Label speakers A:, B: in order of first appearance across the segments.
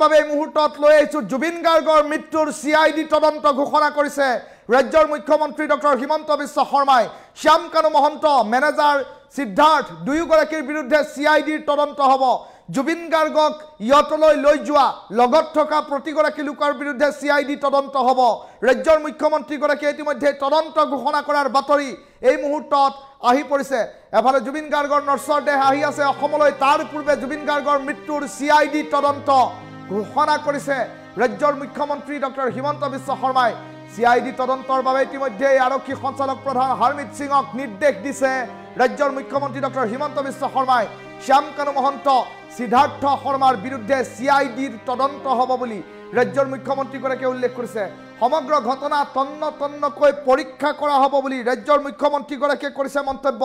A: বাবে এই মুহূৰ্তত লৈ আহিছোঁ জুবিন গাৰ্গৰ মৃত্যুৰ CID তদন্ত ঘোষণা কৰিছে ৰাজ্যৰ মুখ্যমন্ত্ৰী ডক্টৰ হিমন্ত বিশ্ব শৰ্মাই শ্যাম কানু মহন্ত মেনেজাৰ সিদ্ধাৰ্থ দুয়োগৰাকীৰ বিৰুদ্ধে CID তদন্ত হ'ব জুবিন গাৰ্গক ইয়তলৈ লৈ যোৱা লগত থকা প্ৰতিগৰাকী লোকৰ বিৰুদ্ধে CID তদন্ত হ'ব ৰাজ্যৰ মুখ্যমন্ত্ৰীগৰাকীয়ে ইতিমধ্যে তদন্ত ঘোষণা কৰাৰ বাতৰি এই মুহূৰ্তত আহি পৰিছে এফালে জুবিন গাৰ্গৰ নৰসৰ দেহ আহি আছে অসমলৈ তাৰ পূৰ্বে জুবিন গাৰ্গৰ মৃত্যুৰ CID তদন্ত ঘোষণা কৰিছে ৰাজ্যৰ মুখ্যমন্ত্ৰী ডক্টৰ হিমন্ত বিশ্ব শৰ্মাই CID তদন্তৰ বাবে ইতিমধ্যে আৰক্ষী সঞ্চালক প্ৰধান হৰমিত সিঙক নিৰ্দেশ দিছে ৰাজ্যৰ মুখ্যমন্ত্ৰী ডক্টৰ হিমন্ত বিশ্ব শৰ্মাই শ্যাম কানু মহন্ত সিদ্ধাৰ্থ শৰ্মাৰ বিৰুদ্ধে CID তদন্ত হ'ব বুলি ৰাজ্যৰ মুখ্যমন্ত্ৰীগৰাকীয়ে উল্লেখ কৰিছে সমগ্ৰ ঘটনা তন্নকৈ পৰীক্ষা কৰা হ'ব বুলি ৰাজ্যৰ মুখ্যমন্ত্ৰীগৰাকীয়ে কৰিছে মন্তব্য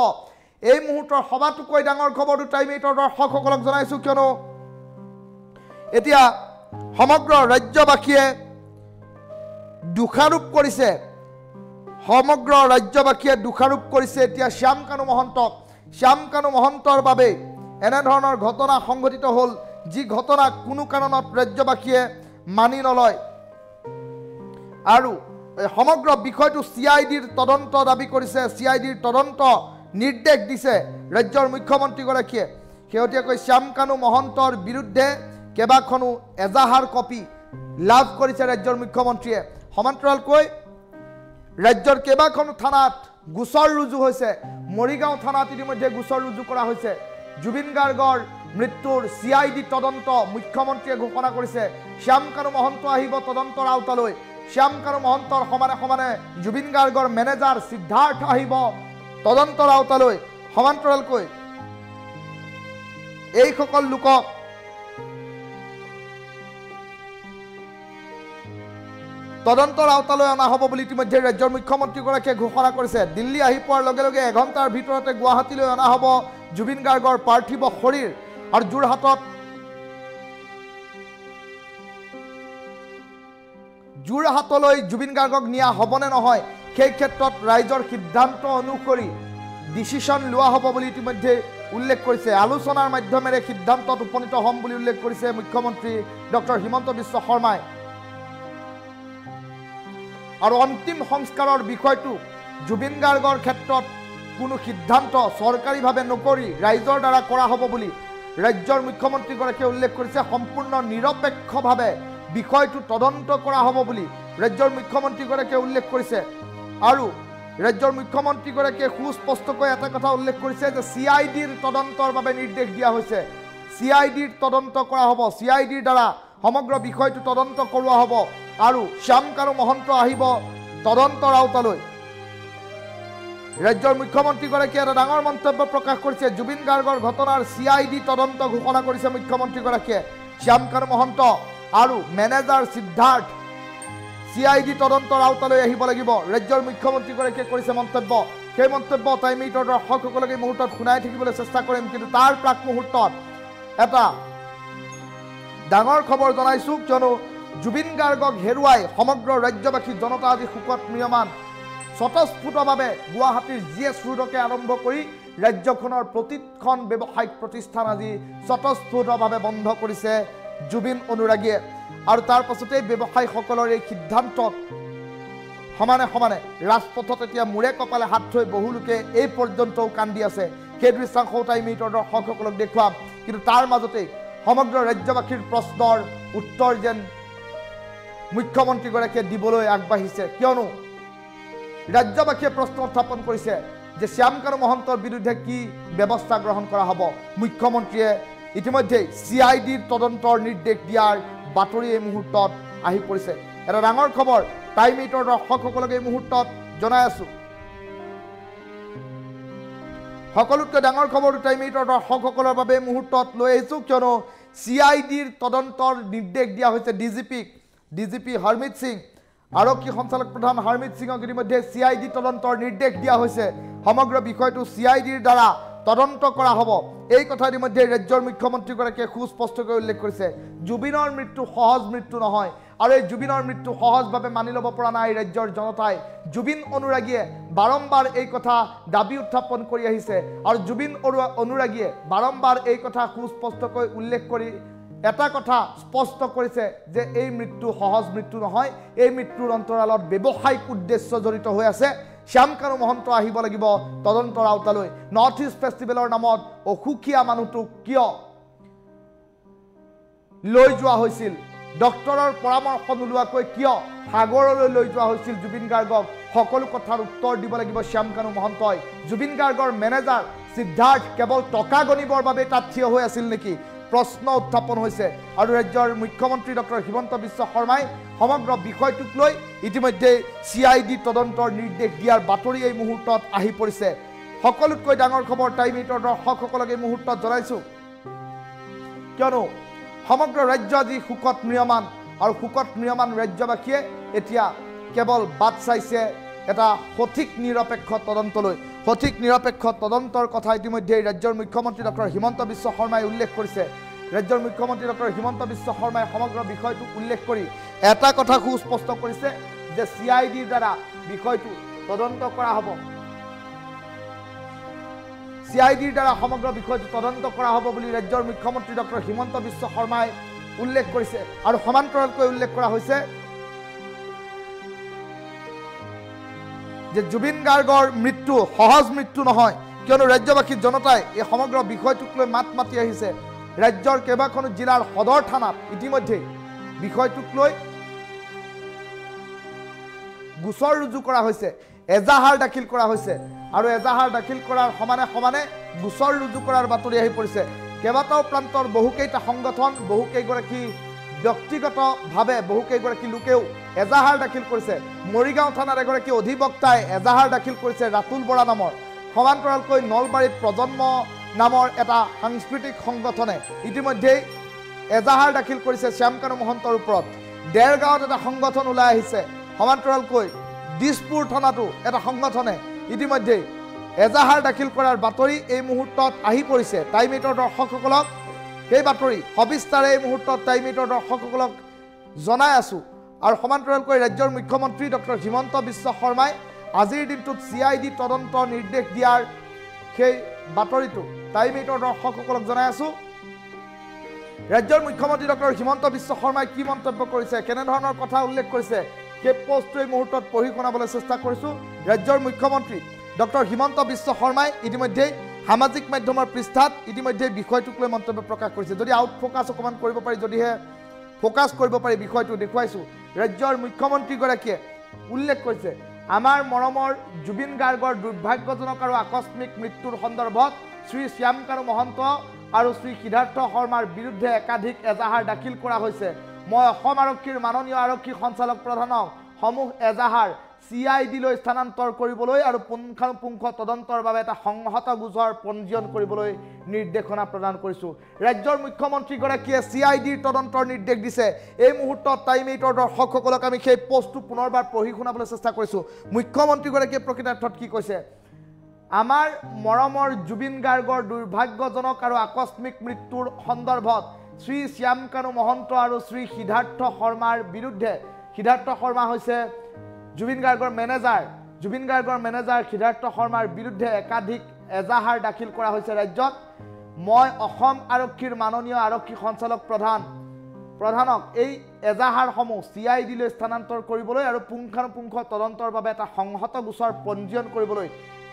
A: এই মুহূৰ্তৰ সবাতোকৈ ডাঙৰ খবৰটো টাইম 8ৰ দৰ্শকসকলক জনাইছো কিয়নো এতিয়া সমগ্ৰ ৰাজ্যবাসীয়ে দুখাৰোপ কৰিছে সমগ্ৰ ৰাজ্যবাসীয়ে দুখাৰোপ কৰিছে এতিয়া শ্যাম কানু মহন্তৰ বাবে এনে ধৰণৰ ঘটনা সংঘটিত হ'ল যি ঘটনা কোনো কাৰণত ৰাজ্যবাসীয়ে মানি নলয় আৰু সমগ্ৰ বিষয়টো CIDৰ তদন্ত দাবী কৰিছে CIDৰ তদন্ত নিৰ্দেশ দিছে ৰাজ্যৰ মুখ্যমন্ত্ৰীগৰাকীয়ে শেহতীয়াকৈ শ্যাম কানু মহন্তৰ বিৰুদ্ধে কেবাখনো এজাহাৰ কপি লাভ কৰিছে ৰাজ্যৰ মুখ্যমন্ত্ৰীয়ে সমান্তৰালকৈ ৰাজ্যৰ কেবাখনো থানাত গোচৰ ৰুজু হৈছে মৰিগাঁও থানাত ইতিমধ্যে গোচৰ ৰুজু কৰা হৈছে জুবিন গাৰ্গৰ মৃত্যুৰ CID তদন্ত মুখ্যমন্ত্ৰীয়ে ঘোষণা কৰিছে শ্যাম কানু মহন্ত আহিব তদন্তৰ আওতালৈ শ্যাম কানু মহন্তৰ সমানে জুবিন গাৰ্গৰ মেনেজাৰ সিদ্ধাৰ্থ আহিব তদন্তৰ আওতালৈ সমান্তৰালকৈ এই সকল লোকক তদন্তৰ আওতালৈ অনা হ'ব বুলি ইতিমধ্যে ৰাজ্যৰ মুখ্যমন্ত্ৰীগৰাকীয়ে ঘোষণা কৰিছে দিল্লী আহি পোৱাৰ লগে লগে এঘণ্টাৰ ভিতৰতে গুৱাহাটীলৈ অনা হ'ব জুবিন গাৰ্গৰ পাৰ্থিৱ শৰীৰ আৰু যোৰহাটলৈ জুবিন গাৰ্গক নিয়া হ'বনে নহয় সেই ক্ষেত্ৰত ৰাইজৰ সিদ্ধান্ত অনুসৰি ডিচিশ্যন লোৱা হ'ব বুলি ইতিমধ্যে উল্লেখ কৰিছে আলোচনাৰ মাধ্যমেৰে সিদ্ধান্তত উপনীত হ'ম বুলি উল্লেখ কৰিছে মুখ্যমন্ত্ৰী ডক্টৰ হিমন্ত বিশ্ব শৰ্মাই আৰু অন্তিম সংস্কাৰৰ বিষয়টো জুবিন গাৰ্গৰ ক্ষেত্ৰত কোনো সিদ্ধান্ত চৰকাৰীভাৱে নকৰি ৰাইজৰ দ্বাৰা কৰা হ'ব বুলি ৰাজ্যৰ মুখ্যমন্ত্ৰীগৰাকীয়ে উল্লেখ কৰিছে সম্পূৰ্ণ নিৰপেক্ষভাৱে বিষয়টো তদন্ত কৰা হ'ব বুলি ৰাজ্যৰ মুখ্যমন্ত্ৰীগৰাকীয়ে উল্লেখ কৰিছে আৰু ৰাজ্যৰ মুখ্যমন্ত্ৰীগৰাকীয়ে সুস্পষ্টকৈ এটা কথা উল্লেখ কৰিছে যে CIDৰ তদন্তৰ বাবে নিৰ্দেশ দিয়া হৈছে CIDৰ তদন্ত কৰা হ'ব CIDৰ দ্বাৰা সমগ্ৰ বিষয়টো তদন্ত কৰোৱা হ'ব আৰু শ্যাম কানু মহন্ত আহিব তদন্তৰ আওতালৈ ৰাজ্যৰ মুখ্যমন্ত্ৰীগৰাকীয়ে এটা ডাঙৰ মন্তব্য প্ৰকাশ কৰিছে জুবিন গাৰ্গৰ ঘটনাৰ CID তদন্ত ঘোষণা কৰিছে মুখ্যমন্ত্ৰীগৰাকীয়ে শ্যাম কানু মহন্ত আৰু মেনেজাৰ সিদ্ধাৰ্থ CID তদন্তৰ আওতালৈ আহিব লাগিব ৰাজ্যৰ মুখ্যমন্ত্ৰীগৰাকীয়ে কৰিছে মন্তব্য সেই মন্তব্য টাইম 8ৰ দৰ্শকসকলক এই মুহূৰ্তত শুনাই থাকিবলৈ চেষ্টা কৰিম কিন্তু তাৰ প্ৰাক মুহূৰ্তত এটা ডাঙৰ খবৰ জনাইছোঁ কিয়নো জুবিন গাৰ্গক হেৰুৱাই সমগ্ৰ ৰাজ্যবাসী জনতা আজি শোকত ম্ৰিয়মান স্বতঃস্ফূৰ্তভাৱে গুৱাহাটীৰ GS ৰোডকে আৰম্ভ কৰি ৰাজ্যখনৰ প্ৰতিখন ব্যৱসায়িক প্ৰতিষ্ঠান আজি স্বতঃস্ফূৰ্তভাৱে বন্ধ কৰিছে জুবিন অনুৰাগীয়ে আৰু তাৰ পাছতে ব্যৱসায়ীসকলৰ এই সিদ্ধান্তত সমানে ৰাজপথত এতিয়া মূৰে কপালে হাত থৈ বহু লোকে এই পৰ্যন্তও কান্দি আছে সেই দৃশ্যাংশ টাইম 8ৰ দৰ্শকসকলক দেখুৱাম কিন্তু তাৰ মাজতে সমগ্ৰ ৰাজ্যবাসীৰ প্ৰশ্নৰ উত্তৰ যেন মুখ্যমন্ত্ৰীগৰাকীয়ে দিবলৈ আগবাঢ়িছে কিয়নো ৰাজ্যবাসীয়ে প্ৰশ্ন উত্থাপন কৰিছে যে শ্যাম কানু মহন্তৰ বিৰুদ্ধে কি ব্যৱস্থা গ্ৰহণ কৰা হ'ব মুখ্যমন্ত্ৰীয়ে ইতিমধ্যে CIDৰ তদন্তৰ নিৰ্দেশ দিয়াৰ বাতৰি এই মুহূৰ্তত আহি পৰিছে এটা ডাঙৰ খবৰ টাইম 8ৰ দৰ্শকসকলক এই মুহূৰ্তত জনাই আছোঁ সকলোতকৈ ডাঙৰ খবৰটো টাইম 8ৰ দৰ্শকসকলৰ বাবে মুহূৰ্তত লৈ আহিছোঁ কিয়নো CIDৰ তদন্তৰ নিৰ্দেশ দিয়া হৈছে DGP হৰমিত সিং আৰক্ষী সঞ্চালক প্ৰধান হৰমিত সিঙক ইতিমধ্যে CID তদন্তৰ নিৰ্দেশ দিয়া হৈছে সমগ্ৰ বিষয়টো CIDৰ দ্বাৰা তদন্ত কৰা হ'ব এই কথা ইতিমধ্যে ৰাজ্যৰ মুখ্যমন্ত্ৰীগৰাকীয়ে সুস্পষ্টকৈ উল্লেখ কৰিছে জুবিনৰ মৃত্যু সহজ মৃত্যু নহয় আৰু এই জুবিনৰ মৃত্যু সহজভাৱে মানি ল'ব পৰা নাই ৰাজ্যৰ জনতাই জুবিন অনুৰাগীয়ে বাৰম্বাৰ এই কথা দাবী উত্থাপন কৰি আহিছে আৰু জুবিন অনুৰাগীয়ে বাৰম্বাৰ এই কথা সুস্পষ্টকৈ উল্লেখ কৰি এটা কথা স্পষ্ট কৰিছে যে এই মৃত্যু সহজ মৃত্যু নহয় এই মৃত্যুৰ অন্তৰালত ব্যৱসায়িক উদ্দেশ্য জড়িত হৈ আছে শ্যাম কানু মহন্ত আহিব লাগিব তদন্তৰ আওতালৈ নৰ্থ ইষ্ট ফেষ্টিভেলৰ নামত অসুখীয়া মানুহটোক কিয় লৈ যোৱা হৈছিল ডক্টৰৰ পৰামৰ্শ নোলোৱাকৈ কিয় সাগৰলৈ লৈ যোৱা হৈছিল জুবিন গাৰ্গক সকলো কথাৰ উত্তৰ দিব লাগিব শ্যাম কানু মহন্তই জুবিন গাৰ্গৰ মেনেজাৰ সিদ্ধাৰ্থ কেৱল টকা গণিবৰ বাবে তাত থিয় হৈ আছিল নেকি প্ৰশ্ন উত্থাপন হৈছে আৰু ৰাজ্যৰ মুখ্যমন্ত্ৰী ডক্টৰ হিমন্ত বিশ্ব শৰ্মাই সমগ্ৰ বিষয়টোক লৈ ইতিমধ্যে সিআইডি তদন্তৰ নিৰ্দেশ দিয়াৰ বাতৰি এই মুহূৰ্তত আহি পৰিছে সকলোতকৈ ডাঙৰ খবৰ টাইম 8ৰ দৰ্শকসকলক এই মুহূৰ্তত জনাইছো কিয়নো সমগ্ৰ ৰাজ্য আজি সুকত নিয়মান আৰু সুকত নিয়মান ৰাজ্যবাসীয়ে এতিয়া কেৱল বাট চাইছে এটা সঠিক নিৰপেক্ষ তদন্তলৈ সঠিক নিৰপেক্ষ তদন্তৰ কথা ইতিমধ্যে ৰাজ্যৰ মুখ্যমন্ত্ৰী ডক্টৰ হিমন্ত বিশ্ব শৰ্মাই উল্লেখ কৰিছে ৰাজ্যৰ মুখ্যমন্ত্ৰী ডক্টৰ হিমন্ত বিশ্ব শৰ্মাই সমগ্ৰ বিষয়টো উল্লেখ কৰি এটা কথা সুস্পষ্ট কৰিছে যে সিআইডিৰ দ্বাৰা বিষয়টো তদন্ত কৰা হ'ব সিআইডিৰ দ্বাৰা সমগ্ৰ বিষয়টো তদন্ত কৰা হ'ব বুলি ৰাজ্যৰ মুখ্যমন্ত্ৰী ডক্টৰ হিমন্ত বিশ্ব শৰ্মাই উল্লেখ কৰিছে আৰু সমান্তৰালকৈ উল্লেখ কৰা হৈছে যে জুবিন গাৰ্গৰ মৃত্যু সহজ মৃত্যু নহয় কিয়নো ৰাজ্যবাসী জনতাই এই সমগ্ৰ বিষয়টোক লৈ মাত মাতি আহিছে ৰাজ্যৰ কেইবাখনো জিলাৰ সদৰ থানাত ইতিমধ্যে বিষয়টোক লৈ গোচৰ ৰুজু কৰা হৈছে এজাহাৰ দাখিল কৰা হৈছে আৰু এজাহাৰ দাখিল কৰাৰ সমানে সমানে গোচৰ ৰুজু কৰাৰ বাতৰি আহি পৰিছে কেইবাটাও প্ৰান্তৰ বহুকেইটা সংগঠন বহুকেইগৰাকী ব্যক্তিগতভাৱে বহুকেইগৰাকী লোকেও এজাহাৰ দাখিল কৰিছে মৰিগাঁও থানাৰ এগৰাকী অধিবক্তাই এজাহাৰ দাখিল কৰিছে ৰাতুল বৰা নামৰ সমান্তৰালকৈ নলবাৰীত প্ৰজন্ম নামৰ এটা সাংস্কৃতিক সংগঠনে ইতিমধ্যেই এজাহাৰ দাখিল কৰিছে শ্যাম কানু মহন্তৰ ওপৰত দেৰগাঁৱত এটা সংগঠন ওলাই আহিছে সমান্তৰালকৈ দিছপুৰ থানাটো এটা সংগঠনে ইতিমধ্যেই এজাহাৰ দাখিল কৰাৰ বাতৰি এই মুহূৰ্তত আহি পৰিছে টাইম 8ৰ দৰ্শকসকলক এই বাতৰি সবিস্তাৰে এই মুহূৰ্তত টাইম 8ৰ দৰ্শকসকলক জনাই আছো আৰু সমান্তৰালকৈ ৰাজ্যৰ মুখ্যমন্ত্ৰী ডক্টৰ হিমন্ত বিশ্ব শৰ্মাই আজিৰ দিনটোত সিআইডি তদন্ত নিৰ্দেশ দিয়াৰ সেই বাতৰিটো টাইম 8ৰ দৰ্শকসকলক জনাই আছো ৰাজ্যৰ মুখ্যমন্ত্ৰী ডক্টৰ হিমন্ত বিশ্ব শৰ্মাই কি মন্তব্য কৰিছে কেনে ধৰণৰ কথা উল্লেখ কৰিছে সেই পোষ্টটো এই মুহূৰ্তত পঢ়ি শুনাবলৈ চেষ্টা কৰিছো ৰাজ্যৰ মুখ্যমন্ত্ৰী ডক্টৰ হিমন্ত বিশ্ব শৰ্মাই ইতিমধ্যে সামাজিক মাধ্যমৰ পৃষ্ঠাত ইতিমধ্যে বিষয়টোক লৈ মন্তব্য প্ৰকাশ কৰিছে যদি আউট ফোকাস অকমান কৰিব পাৰি যদিহে ফোকাস কৰিব পাৰি বিষয়টো দেখুৱাইছো ৰাজ্যৰ মুখ্যমন্ত্ৰীগৰাকীয়ে উল্লেখ কৰিছে আমাৰ মৰমৰ জুবিন গাৰ্গৰ দুৰ্ভাগ্যজনক আৰু আকস্মিক মৃত্যুৰ সন্দৰ্ভত শ্ৰী শ্যাম কানু মহন্ত আৰু শ্ৰী সিদ্ধাৰ্থ শৰ্মাৰ বিৰুদ্ধে একাধিক এজাহাৰ দাখিল কৰা হৈছে মই অসম আৰক্ষীৰ মাননীয় আৰক্ষী সঞ্চালক প্ৰধানক সমূহ এজাহাৰ সিআইডিলৈ স্থানান্তৰ কৰিবলৈ আৰু পুংখানুপুংখ তদন্তৰ বাবে এটা সংহত গোচৰ পঞ্জীয়ন কৰিবলৈ নিৰ্দেশনা প্ৰদান কৰিছো ৰাজ্যৰ মুখ্যমন্ত্ৰীগৰাকীয়ে সিআইডিৰ তদন্তৰ নিৰ্দেশ দিছে এই মুহূৰ্তত টাইম 8ৰ দৰ্শকসকলক আমি সেই পোষ্টটো পুনৰবাৰ পঢ়ি শুনাবলৈ চেষ্টা কৰিছো মুখ্যমন্ত্ৰীগৰাকীয়ে প্ৰকৃতাৰ্থত কি কৈছে আমাৰ মৰমৰ জুবিন গাৰ্গৰ দুৰ্ভাগ্যজনক আৰু আকস্মিক মৃত্যুৰ সন্দৰ্ভত শ্ৰী শ্যাম কানু মহন্ত আৰু শ্ৰী সিদ্ধাৰ্থ শৰ্মাৰ বিৰুদ্ধে সিদ্ধাৰ্থ শৰ্মা হৈছে জুবিন গাৰ্গৰ মেনেজাৰ সিদ্ধাৰ্থ শৰ্মাৰ বিৰুদ্ধে একাধিক এজাহাৰ দাখিল কৰা হৈছে ৰাজ্যত মই অসম আৰক্ষীৰ মাননীয় আৰক্ষী সঞ্চালক প্ৰধানক এই এজাহাৰসমূহ সিআইডিলৈ স্থানান্তৰ কৰিবলৈ আৰু পুংখানুপুংখ তদন্তৰ বাবে এটা সংহত গোচৰ পঞ্জীয়ন কৰিবলৈ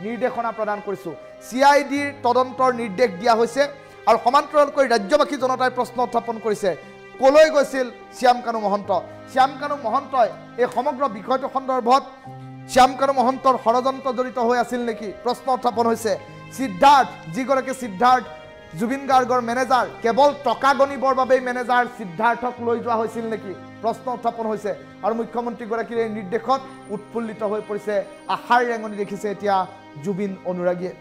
A: নিৰ্দেশনা প্ৰদান কৰিছো সিআইডিৰ তদন্তৰ নিৰ্দেশ দিয়া হৈছে আৰু সমান্তৰালকৈ ৰাজ্যবাসী জনতাই প্ৰশ্ন উত্থাপন কৰিছে কলৈ গৈছিল শ্যাম কানু মহন্তই এই সমগ্ৰ বিষয়টো সন্দৰ্ভত শ্যাম কানু মহন্তৰ ষড়যন্ত্ৰ জড়িত হৈ আছিল নেকি প্ৰশ্ন উত্থাপন হৈছে সিদ্ধাৰ্থ যিগৰাকী সিদ্ধাৰ্থ জুবিন গাৰ্গৰ মেনেজাৰ কেৱল টকা গণিবৰ বাবে মেনেজাৰ সিদ্ধাৰ্থক লৈ যোৱা হৈছিল নেকি প্ৰশ্ন উত্থাপন হৈছে আৰু মুখ্যমন্ত্ৰীগৰাকীৰ এই নিৰ্দেশত উৎফুল্লিত হৈ পৰিছে আশাৰ ৰেঙনি দেখিছে এতিয়া জুবিন অনুৰাগীয়ে